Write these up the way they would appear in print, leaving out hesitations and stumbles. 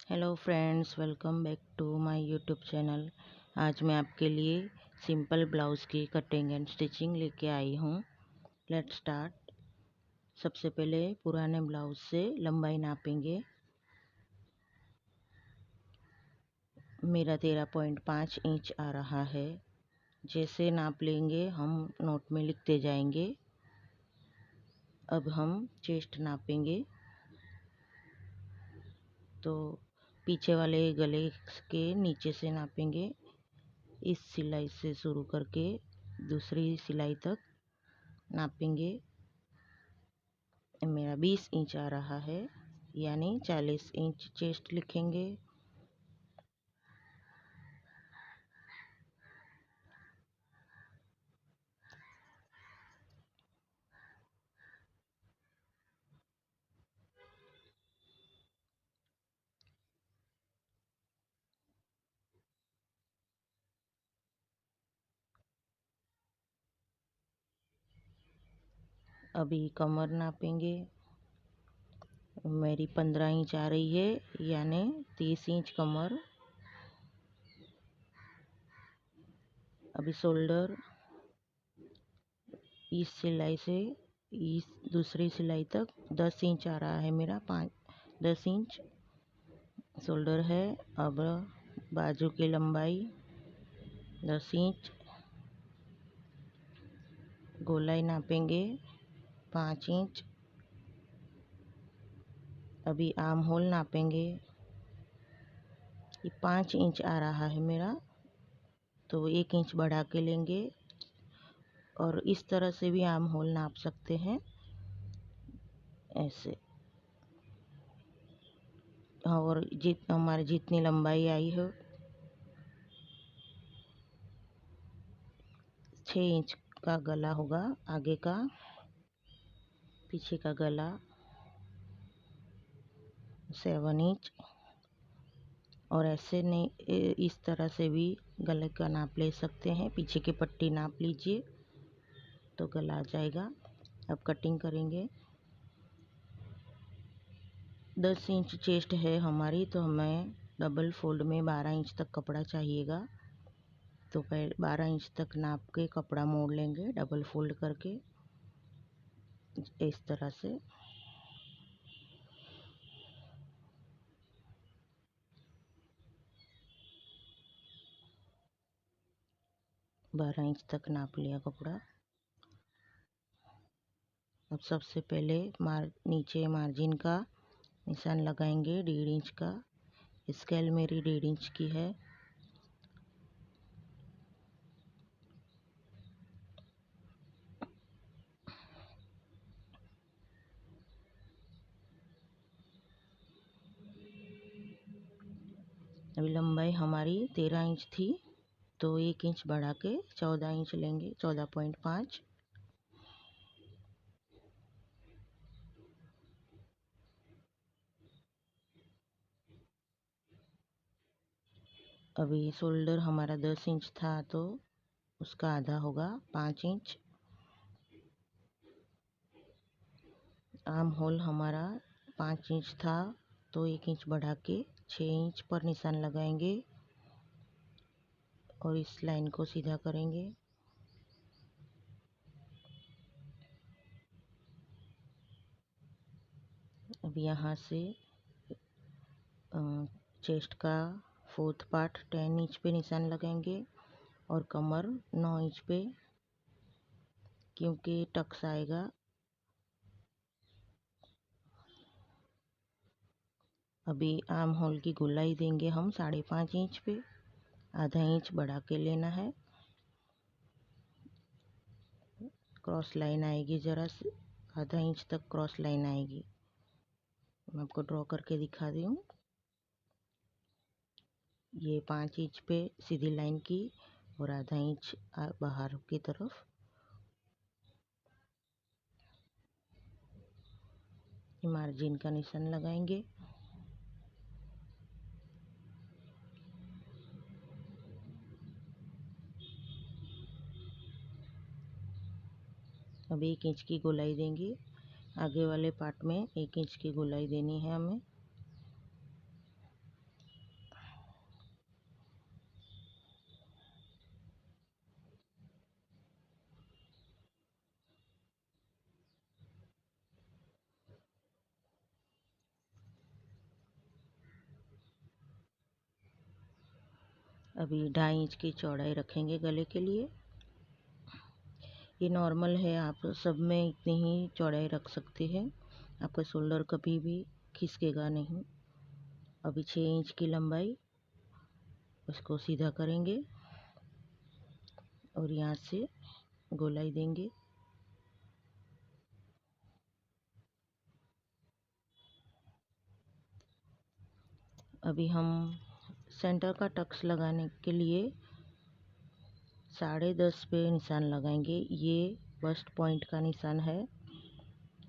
Hello friends, welcome back to my YouTube channel. आज मैं आपके लिए सिंपल ब्लाउज़ की कटिंग एंड स्टिचिंग लेके आई हूँ। Let's start. सबसे पहले पुराने ब्लाउज से लंबाई नापेंगे। मेरा 13.5 इंच आ रहा है। जैसे नाप लेंगे हम नोट में लिखते जाएंगे। अब हम चेस्ट नापेंगे। तो पीछे वाले गले के नीचे से नापेंगे। इस सिलाई से शुरू करके दूसरी सिलाई तक नापेंगे। मेरा 20 इंच आ रहा है, यानी 40 इंच चेस्ट लिखेंगे। अभी कमर नापेंगे। मेरी 15 इंच आ रही है, यानी 30 इंच कमर। अभी शोल्डर, इस सिलाई से इस दूसरी सिलाई तक 10 इंच आ रहा है मेरा। 10 इंच शोल्डर है। अब बाजू की लंबाई 10 इंच। गोलाई नापेंगे 5 इंच। अभी आर्म होल नापेंगे। ये 5 इंच आ रहा है मेरा, तो 1 इंच बढ़ा के लेंगे। और इस तरह से भी आर्म होल नाप सकते हैं, ऐसे। और हमारी जितनी लंबाई आई हो, 6 इंच का गला होगा आगे का। पीछे का गला 7 इंच। और ऐसे नहीं, इस तरह से भी गले का नाप ले सकते हैं। पीछे की पट्टी नाप लीजिए तो गला आ जाएगा। अब कटिंग करेंगे। 10 इंच चेस्ट है हमारी, तो हमें डबल फोल्ड में 12 इंच तक कपड़ा चाहिएगा। तो पहले 12 इंच तक नाप के कपड़ा मोड़ लेंगे, डबल फोल्ड करके इस तरह से। बारह इंच तक नाप लिया कपड़ा। अब सबसे पहले नीचे मार्जिन का निशान लगाएंगे 1.5 इंच का। स्केल मेरी 1.5 इंच की है। अभी लंबाई हमारी 13 इंच थी, तो 1 इंच बढ़ा के 14 इंच लेंगे, 14.5। अभी शोल्डर हमारा 10 इंच था, तो उसका आधा होगा 5 इंच। आर्म होल हमारा 5 इंच था, तो 1 इंच बढ़ा के 6 इंच पर निशान लगाएंगे और इस लाइन को सीधा करेंगे। अब यहाँ से चेस्ट का 4th पार्ट 10 इंच पे निशान लगाएंगे और कमर 9 इंच पे, क्योंकि टक्स आएगा। अभी आर्म होल की गोलाई देंगे हम 5.5 इंच पे। आधा इंच बढ़ा के लेना है। क्रॉस लाइन आएगी, ज़रा से आधा इंच तक क्रॉस लाइन आएगी। मैं आपको ड्रॉ करके दिखा दी हूँ। ये 5 इंच पे सीधी लाइन की और आधा इंच बाहर की तरफ। मार्जिन का निशान लगाएंगे। अब 1 इंच की गोलाई देंगे। आगे वाले पार्ट में 1 इंच की गोलाई देनी है हमें। अभी 2.5 इंच की चौड़ाई रखेंगे गले के लिए। ये नॉर्मल है, आप सब में इतनी ही चौड़ाई रख सकते हैं, आपका शोल्डर कभी भी खिसकेगा नहीं। अभी 6 इंच की लंबाई, उसको सीधा करेंगे और यहाँ से गोलाई देंगे। अभी हम सेंटर का टक्स लगाने के लिए 10.5 पे निशान लगाएंगे। ये बस्ट पॉइंट का निशान है,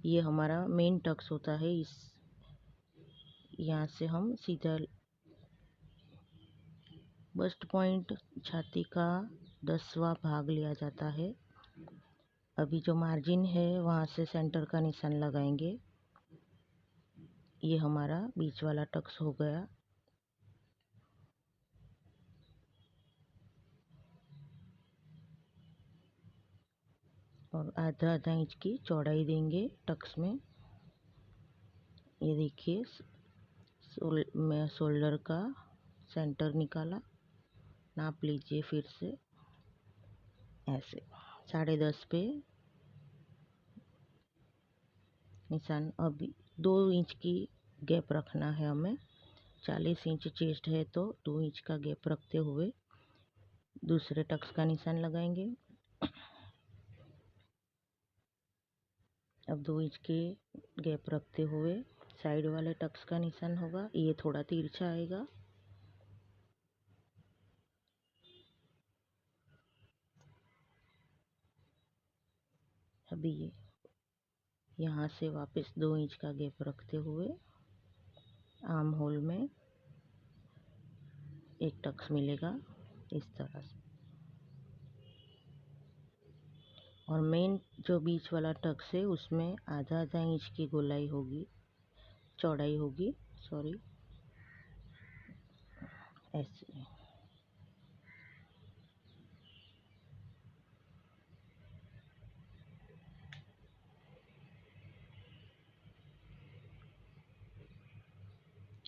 ये हमारा मेन टक्स होता है। इस यहाँ से हम सीधा बस्ट पॉइंट छाती का 10वां भाग लिया जाता है। अभी जो मार्जिन है वहाँ से सेंटर का निशान लगाएंगे। ये हमारा बीच वाला टक्स हो गया। और आधा आधा इंच की चौड़ाई देंगे टक्स में। ये देखिए, मैं शोल्डर का सेंटर निकाला, नाप लीजिए फिर से ऐसे 10.5 पे निशान। अभी 2 इंच की गैप रखना है हमें। 40 इंच चेस्ट है तो 2 इंच का गैप रखते हुए दूसरे टक्स का निशान लगाएंगे। अब 2 इंच के गैप रखते हुए साइड वाले टक्स का निशान होगा, ये थोड़ा तिरछा आएगा। अभी यहाँ से वापस 2 इंच का गैप रखते हुए आर्म होल में एक टक्स मिलेगा इस तरह से। और मेन जो बीच वाला टक्स है उसमें आधा आधा इंच की गोलाई होगी, चौड़ाई होगी, सॉरी, ऐसे।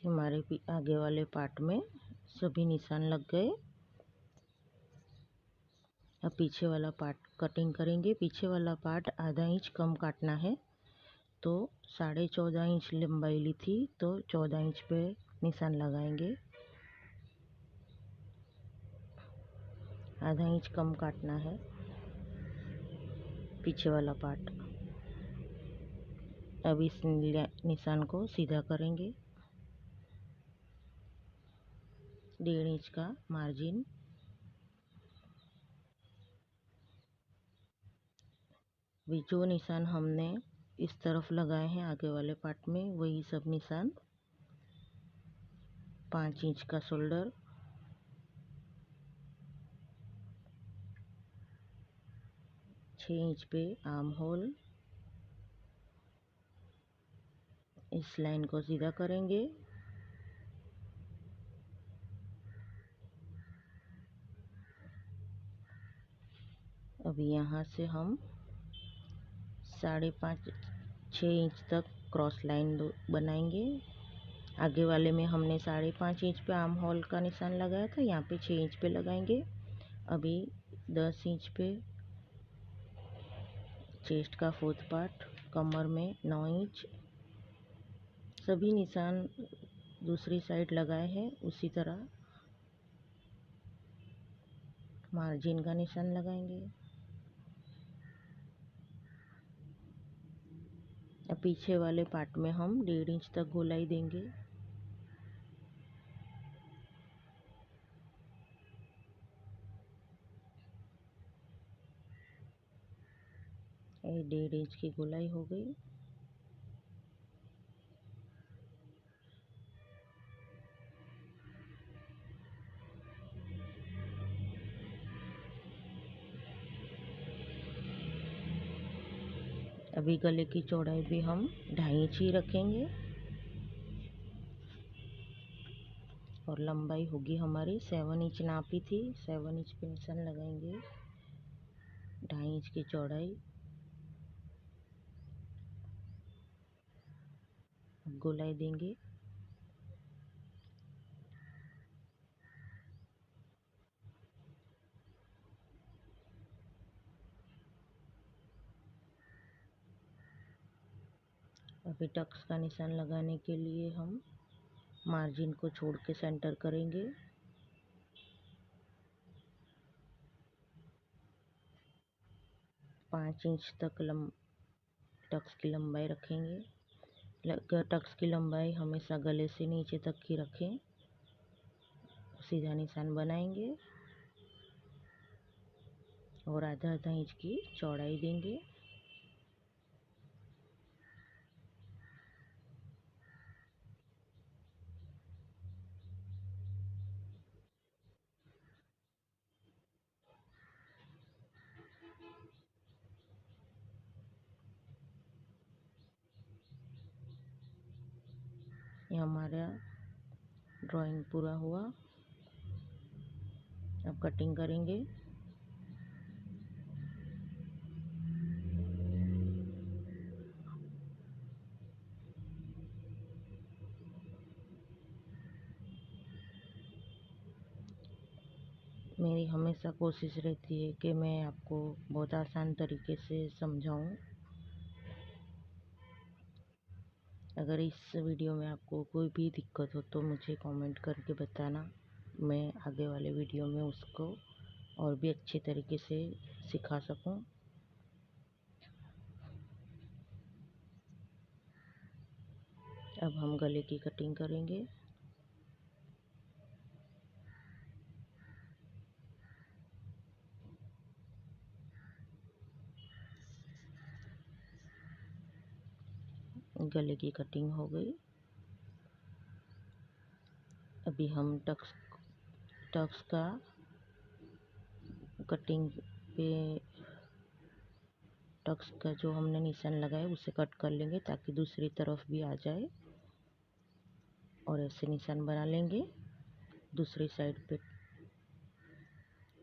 हमारे आगे वाले पार्ट में सभी निशान लग गए। अब पीछे वाला पार्ट कटिंग करेंगे। पीछे वाला पार्ट आधा इंच कम काटना है, तो 14.5 इंच लंबाई ली थी तो 14 इंच पे निशान लगाएंगे। आधा इंच कम काटना है पीछे वाला पार्ट। अब इस निशान को सीधा करेंगे। 1.5 इंच का मार्जिन। भी जो निशान हमने इस तरफ लगाए हैं आगे वाले पार्ट में, वही सब निशान। 5 इंच का शोल्डर, 6 इंच पे आर्म होल। इस लाइन को सीधा करेंगे। अभी यहाँ से हम 5.5 6 इंच तक क्रॉस लाइन बनाएंगे। आगे वाले में हमने 5.5 इंच पे आर्म होल का निशान लगाया था, यहाँ पे 6 इंच पे लगाएंगे। अभी 10 इंच पे चेस्ट का 4th पार्ट, कमर में 9 इंच। सभी निशान दूसरी साइड लगाए हैं, उसी तरह मार्जिन का निशान लगाएंगे। अब पीछे वाले पार्ट में हम 1.5 इंच तक गोलाई देंगे। ये 1.5 इंच की गोलाई हो गई। अभी गले की चौड़ाई भी हम 2.5 इंच ही रखेंगे और लंबाई होगी हमारी 7 इंच नापी थी, 7 इंच पे निशान लगाएंगे। 2.5 इंच की चौड़ाई। गोलाई देंगे। अभी टक्स का निशान लगाने के लिए हम मार्जिन को छोड़ के सेंटर करेंगे। पाँच इंच तक टक्स की लंबाई रखेंगे। टक्स की लंबाई हमेशा गले से नीचे तक की रखें। सीधा निशान बनाएंगे और आधा आधा इंच की चौड़ाई देंगे। ये हमारा ड्राइंग पूरा हुआ। अब कटिंग करेंगे। मेरी हमेशा कोशिश रहती है कि मैं आपको बहुत आसान तरीके से समझाऊं। अगर इस वीडियो में आपको कोई भी दिक्कत हो तो मुझे कमेंट करके बताना, मैं आगे वाले वीडियो में उसको और भी अच्छे तरीके से सिखा सकूं। अब हम गले की कटिंग करेंगे। गले की कटिंग हो गई। अभी हम टक्स का कटिंग पे टक्स का जो हमने निशान लगाया उसे कट कर लेंगे ताकि दूसरी तरफ भी आ जाए, और ऐसे निशान बना लेंगे। दूसरी साइड पे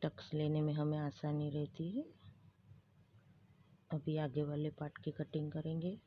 टक्स लेने में हमें आसानी रहती है। अभी आगे वाले पार्ट की कटिंग करेंगे।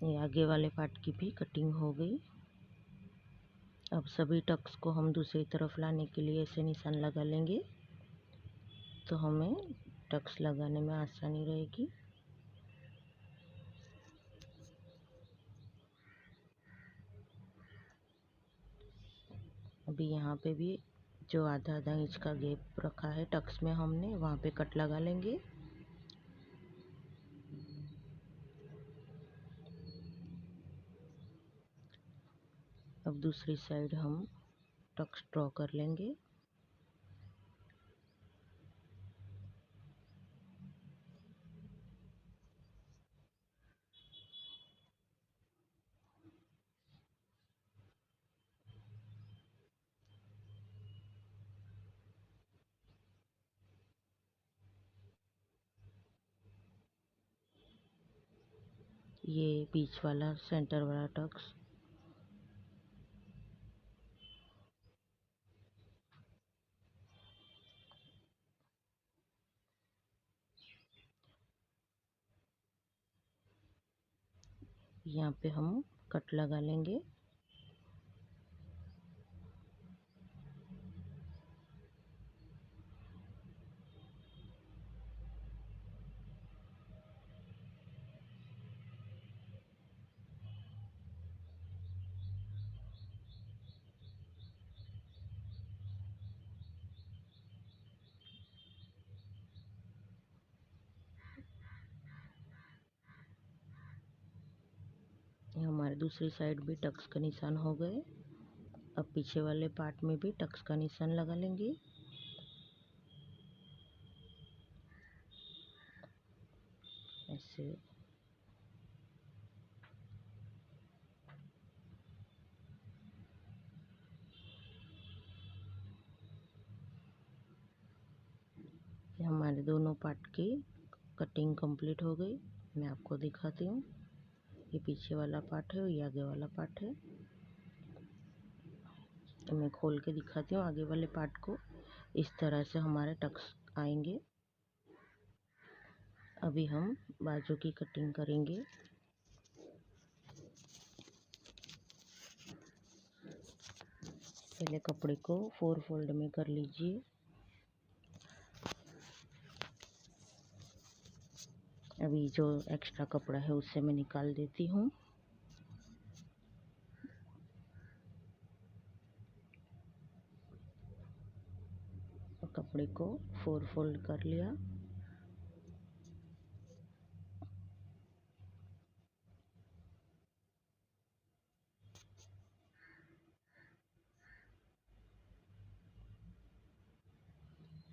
ये आगे वाले पार्ट की भी कटिंग हो गई। अब सभी टक्स को हम दूसरी तरफ लाने के लिए ऐसे निशान लगा लेंगे तो हमें टक्स लगाने में आसानी रहेगी। अभी यहाँ पे भी जो आधा आधा इंच का गैप रखा है टक्स में हमने, वहाँ पे कट लगा लेंगे। अब दूसरी साइड हम टक्स ड्रॉ कर लेंगे। ये बीच वाला सेंटर वाला टक्स। यहाँ पे हम कट लगा लेंगे। हमारे दूसरी साइड भी टक्स का निशान हो गए। अब पीछे वाले पार्ट में भी टक्स का निशान लगा लेंगे। ऐसे हमारे दोनों पार्ट की कटिंग कंप्लीट हो गई। मैं आपको दिखाती हूँ। ये पीछे वाला पार्ट है और ये आगे वाला पार्ट है। तो मैं खोल के दिखाती हूँ आगे वाले पार्ट को। इस तरह से हमारे टक्स आएंगे। अभी हम बाजू की कटिंग करेंगे। पहले कपड़े को 4 फोल्ड में कर लीजिए। अभी जो एक्स्ट्रा कपड़ा है उससे मैं निकाल देती हूँ। कपड़े को 4 फोल्ड कर लिया।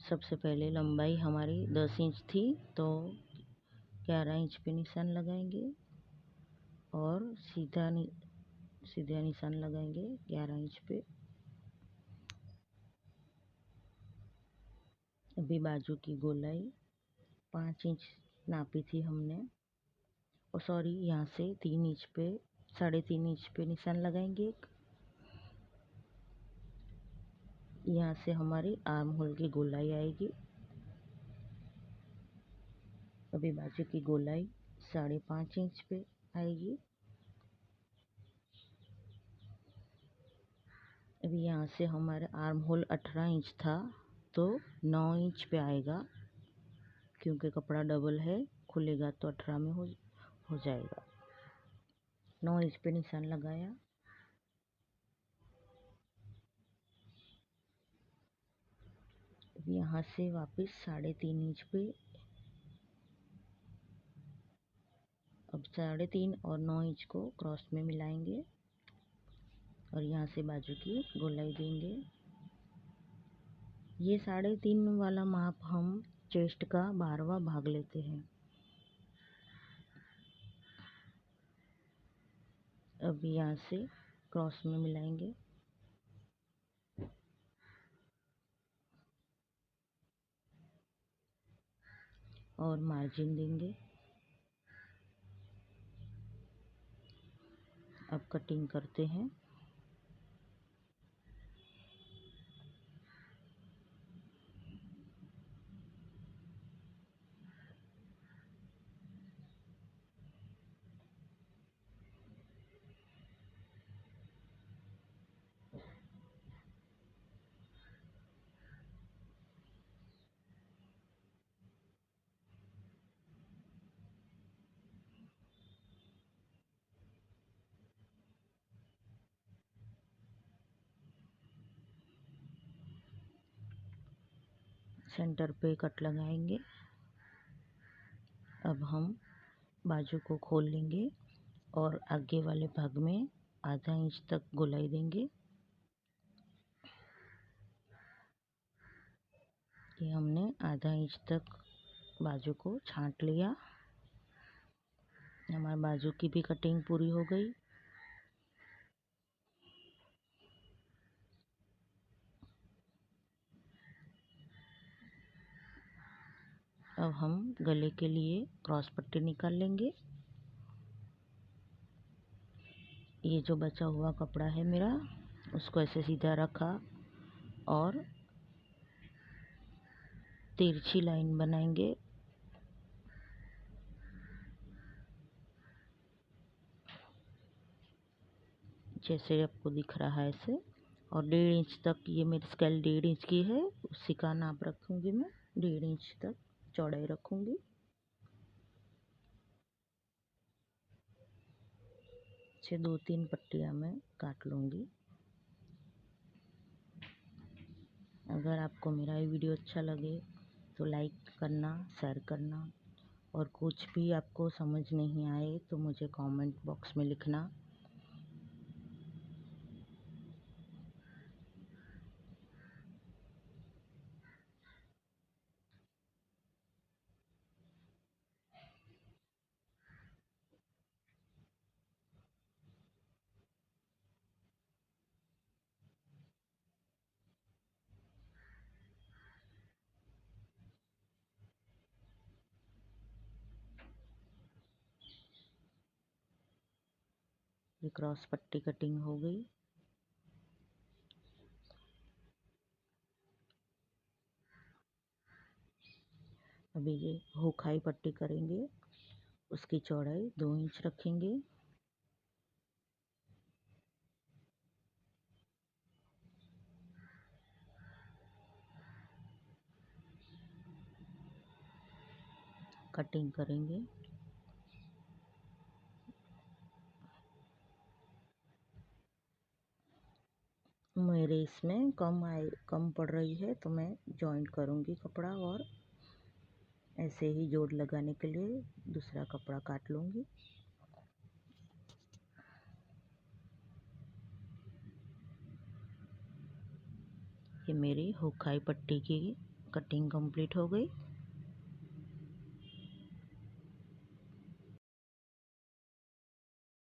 सबसे पहले लंबाई हमारी 10 इंच थी, तो 11 इंच पे निशान लगाएंगे और सीधा निशान लगाएंगे 11 इंच पे। अभी बाजू की गोलाई 5 इंच नापी थी हमने, और सॉरी यहाँ से 3 इंच पे 3.5 इंच पे निशान लगाएंगे। यहाँ से हमारी आर्म होल की गोलाई आएगी। अभी बाजू की गोलाई 5.5 इंच पे आएगी। अभी यहाँ से हमारा आर्म होल 18 इंच था, तो 9 इंच पे आएगा, क्योंकि कपड़ा डबल है, खुलेगा तो 18 में हो जाएगा। 9 इंच पे निशान लगाया। यहाँ से वापस 3.5 इंच पे, अब 3.5 और 9 इंच को क्रॉस में मिलाएंगे और यहाँ से बाजू की गोलाई देंगे। ये 3.5 वाला माप हम चेस्ट का 12वां भाग लेते हैं। अब यहाँ से क्रॉस में मिलाएंगे और मार्जिन देंगे। अब कटिंग करते हैं। सेंटर पे कट लगाएंगे। अब हम बाजू को खोल लेंगे और आगे वाले भाग में आधा इंच तक गोलाई देंगे। ये हमने आधा इंच तक बाजू को छांट लिया। हमारे बाजू की भी कटिंग पूरी हो गई। अब हम गले के लिए क्रॉस पट्टी निकाल लेंगे। ये जो बचा हुआ कपड़ा है मेरा, उसको ऐसे सीधा रखा और तिरछी लाइन बनाएंगे। जैसे आपको दिख रहा है ऐसे, और 1.5 इंच तक, ये मेरी स्केल 1.5 इंच की है, उसी का नाप रखूंगी मैं। 1.5 इंच तक चौड़ाई रखूंगी। इसे 2-3 पट्टियाँ मैं काट लूँगी। अगर आपको मेरा ये वीडियो अच्छा लगे तो लाइक करना, शेयर करना, और कुछ भी आपको समझ नहीं आए तो मुझे कमेंट बॉक्स में लिखना। ये क्रॉस पट्टी कटिंग हो गई। अभी ये हुकाई पट्टी करेंगे, उसकी चौड़ाई 2 इंच रखेंगे। कटिंग करेंगे। मेरे इसमें कम पड़ रही है तो मैं जॉइंट करूँगी कपड़ा, और ऐसे ही जोड़ लगाने के लिए दूसरा कपड़ा काट लूँगी। ये मेरी हुकाई पट्टी की कटिंग कंप्लीट हो गई।